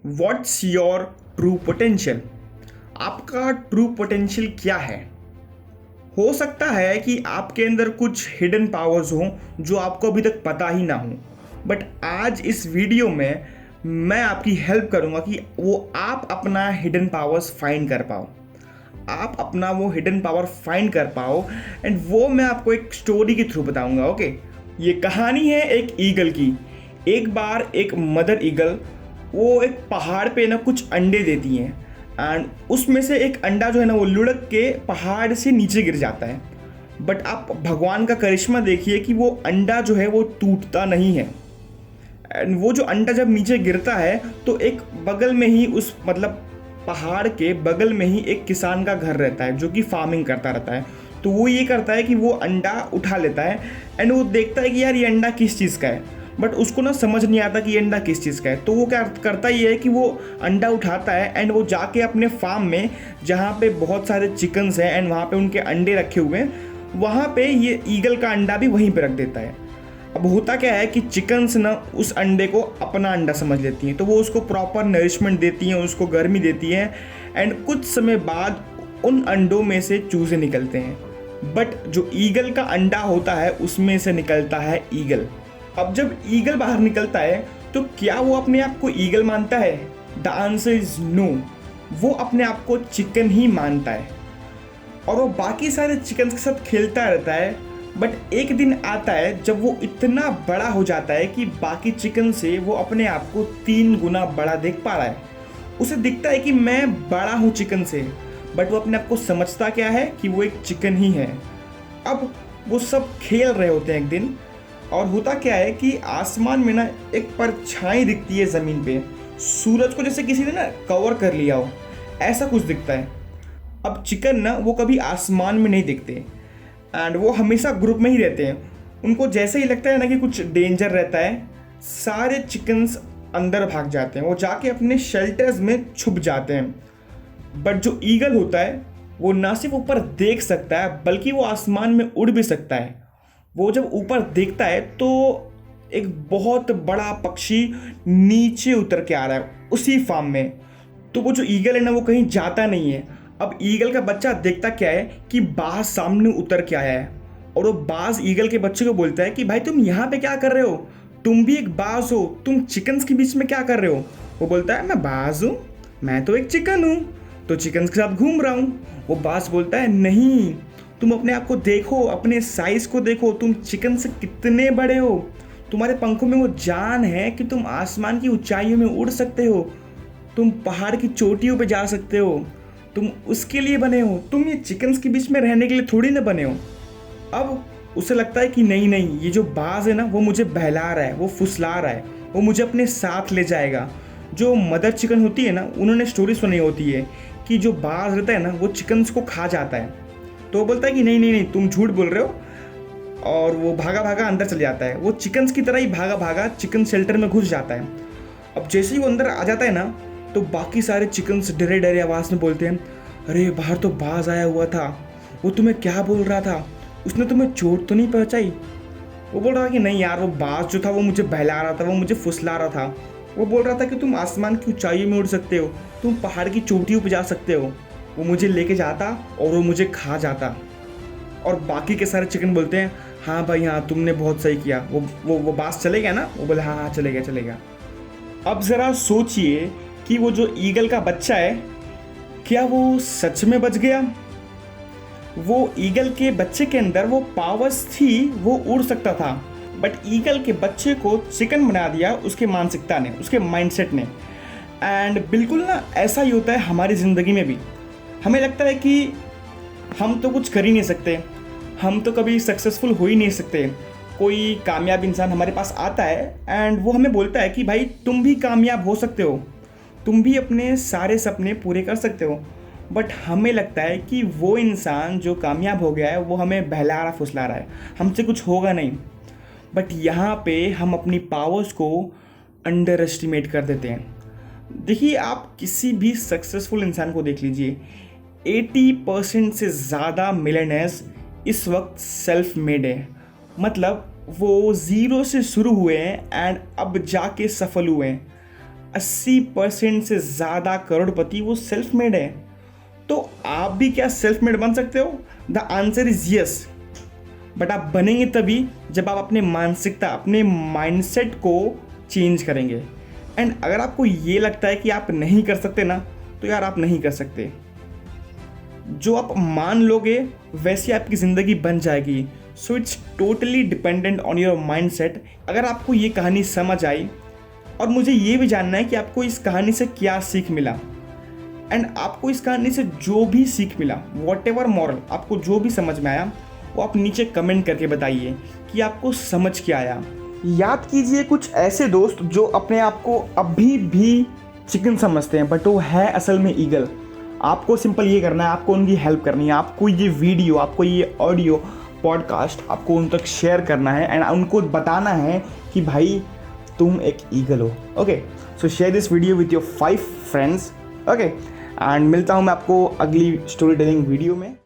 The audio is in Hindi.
What's your true potential? आपका ट्रू पोटेंशियल क्या है? हो सकता है कि आपके अंदर कुछ हिडन पावर्स हों जो आपको अभी तक पता ही ना हो, बट आज इस वीडियो में मैं आपकी हेल्प करूंगा कि वो आप अपना हिडन पावर्स फाइंड कर पाओ, आप अपना वो हिडन पावर फाइंड कर पाओ। एंड वो मैं आपको एक स्टोरी के थ्रू बताऊंगा। ओके, ये कहानी है एक ईगल की। एक बार एक मदर ईगल वो एक पहाड़ पे ना कुछ अंडे देती हैं, एंड उसमें से एक अंडा जो है ना वो लुढ़क के पहाड़ से नीचे गिर जाता है। बट आप भगवान का करिश्मा देखिए कि वो अंडा जो है वो टूटता नहीं है। एंड वो जो अंडा जब नीचे गिरता है तो एक बगल में ही उस पहाड़ के बगल में ही एक किसान का घर रहता है जो कि फार्मिंग करता रहता है। तो वो ये करता है कि वो अंडा उठा लेता है एंड वो देखता है कि यार ये अंडा किस चीज़ का है, बट उसको ना समझ नहीं आता कि ये अंडा किस चीज़ का है। तो वो क्या करता ये है कि वो अंडा उठाता है एंड वो जाके अपने फार्म में जहाँ पे बहुत सारे चिकन्स हैं एंड वहाँ पे उनके अंडे रखे हुए हैं, वहाँ पे ये ईगल का अंडा भी वहीं पे रख देता है। अब होता क्या है कि चिकन्स ना उस अंडे को अपना अंडा समझ लेती हैं, तो वो उसको प्रॉपर नरिशमेंट देती हैं, उसको गर्मी देती हैं एंड कुछ समय बाद उन अंडों में से चूजे निकलते हैं। बट जो ईगल का अंडा होता है उसमें से निकलता है ईगल। अब जब ईगल बाहर निकलता है तो क्या वो अपने आप को ईगल मानता है? The answer is no. वो अपने आप को चिकन ही मानता है और वो बाकी सारे चिकन के साथ खेलता रहता है। बट एक दिन आता है जब वो इतना बड़ा हो जाता है कि बाकी चिकन से वो अपने आप को 3 गुना बड़ा देख पा रहा है। उसे दिखता है कि मैं बड़ा हूँ चिकन से, बट वो अपने आप को समझता क्या है कि वो एक चिकन ही है। अब वो सब खेल रहे होते हैं एक दिन, और होता क्या है कि आसमान में ना एक परछाई दिखती है ज़मीन पे, सूरज को जैसे किसी ने ना कवर कर लिया हो, ऐसा कुछ दिखता है। अब चिकन ना वो कभी आसमान में नहीं दिखते एंड वो हमेशा ग्रुप में ही रहते हैं। उनको जैसे ही लगता है ना कि कुछ डेंजर रहता है, सारे चिकन्स अंदर भाग जाते हैं, वो जाके अपने शेल्टर्स में छुप जाते हैं। बट जो ईगल होता है वो ना सिर्फ ऊपर देख सकता है बल्कि वो आसमान में उड़ भी सकता है। वो जब ऊपर देखता है तो एक बहुत बड़ा पक्षी नीचे उतर के आ रहा है उसी फार्म में। तो वो जो ईगल है ना वो कहीं जाता नहीं है। अब ईगल का बच्चा देखता क्या है कि बाज सामने उतर के आया है, और वो बाज ईगल के बच्चे को बोलता है कि भाई तुम यहाँ पे क्या कर रहे हो? तुम भी एक बाज हो, तुम चिकन्स के बीच में क्या कर रहे हो? वो बोलता है मैं बाज हूँ, मैं तो एक चिकन हूँ, तो चिकन्स के साथ घूम रहा हूँ। वो बाज बोलता है नहीं, तुम अपने आप को देखो, अपने साइज को देखो, तुम चिकन से कितने बड़े हो। तुम्हारे पंखों में वो जान है कि तुम आसमान की ऊंचाइयों में उड़ सकते हो, तुम पहाड़ की चोटियों पे जा सकते हो, तुम उसके लिए बने हो, तुम ये चिकन्स के बीच में रहने के लिए थोड़ी ना बने हो। अब उसे लगता है कि नहीं नहीं, ये जो बाज है ना वो मुझे बहला रहा है, वो फुसला रहा है, वो मुझे अपने साथ ले जाएगा। जो मदर चिकन होती है ना, उन्होंने स्टोरी सुनी होती है कि जो बाज रहता है ना वो चिकन्स को खा जाता है। तो वो बोलता है कि नहीं नहीं नहीं, तुम झूठ बोल रहे हो, और वो भागा भागा अंदर चले जाता है। वो चिकन्स की तरह ही भागा भागा चिकन शेल्टर में घुस जाता है। अब जैसे ही वो अंदर आ जाता है ना तो बाकी सारे चिकन्स डरे डरे आवाज़ में बोलते हैं, अरे बाहर तो बाज आया हुआ था, वो तुम्हें क्या बोल रहा था? उसने तुम्हें चोट तो नहीं पहुंचाई? वो बोल रहा था कि नहीं यार, वो बाज जो था वो मुझे बहला रहा था, वो मुझे फुसला रहा था। वो बोल रहा था कि तुम आसमान की ऊंचाइयों में उड़ सकते हो, तुम पहाड़ की चोटियों पर जा सकते हो। वो मुझे लेके जाता और वो मुझे खा जाता। और बाकी के सारे चिकन बोलते हैं हाँ भाई हाँ, तुमने बहुत सही किया। वो बाज चले गया ना? वो बोले हाँ हाँ चले गया। अब ज़रा सोचिए कि वो जो ईगल का बच्चा है, क्या वो सच में बच गया? वो ईगल के बच्चे के अंदर वो पावर्स थी, वो उड़ सकता था, बट ईगल के बच्चे को चिकन बना दिया उसके मानसिकता ने, उसके माइंडसेट ने। एंड बिल्कुल ना ऐसा ही होता है हमारी ज़िंदगी में भी। हमें लगता है कि हम तो कुछ कर ही नहीं सकते, हम तो कभी सक्सेसफुल हो ही नहीं सकते। कोई कामयाब इंसान हमारे पास आता है एंड वो हमें बोलता है कि भाई तुम भी कामयाब हो सकते हो, तुम भी अपने सारे सपने पूरे कर सकते हो। बट हमें लगता है कि वो इंसान जो कामयाब हो गया है वो हमें बहला रहा फुसला रहा है, हमसे कुछ होगा नहीं। बट यहाँ पे हम अपनी पावर्स को अंडर एस्टिमेट कर देते हैं। देखिए, आप किसी भी सक्सेसफुल इंसान को देख लीजिए, 80% से ज़्यादा मिलियनेयर्स इस वक्त सेल्फ मेड है। मतलब वो ज़ीरो से शुरू हुए हैं एंड अब जाके सफल हुए हैं। 80% से ज़्यादा करोड़पति वो सेल्फ मेड है। तो आप भी क्या सेल्फ मेड बन सकते हो? The answer is yes. But आप बनेंगे तभी जब आप अपने मानसिकता, अपने माइंडसेट को चेंज करेंगे। एंड अगर आपको ये लगता है कि आप नहीं कर सकते ना, तो यार आप नहीं कर सकते। जो आप मान लोगे वैसी आपकी ज़िंदगी बन जाएगी। So it's totally dependent on your mindset. अगर आपको ये कहानी समझ आई, और मुझे ये भी जानना है कि आपको इस कहानी से क्या सीख मिला, एंड आपको इस कहानी से जो भी सीख मिला, वॉट एवर मॉरल आपको जो भी समझ में आया, वो आप नीचे कमेंट करके बताइए कि आपको समझ क्या आया। याद कीजिए कुछ ऐसे दोस्त जो अपने आप को अभी भी चिकन समझते हैं, बट वो है असल में ईगल। आपको सिंपल ये करना है, आपको उनकी हेल्प करनी है। आपको ये वीडियो, आपको ये ऑडियो पॉडकास्ट आपको उन तक शेयर करना है एंड उनको बताना है कि भाई तुम एक ईगल हो। Okay, so share this video with your 5 friends. Okay, and मिलता हूँ मैं आपको अगली स्टोरी टेलिंग वीडियो में।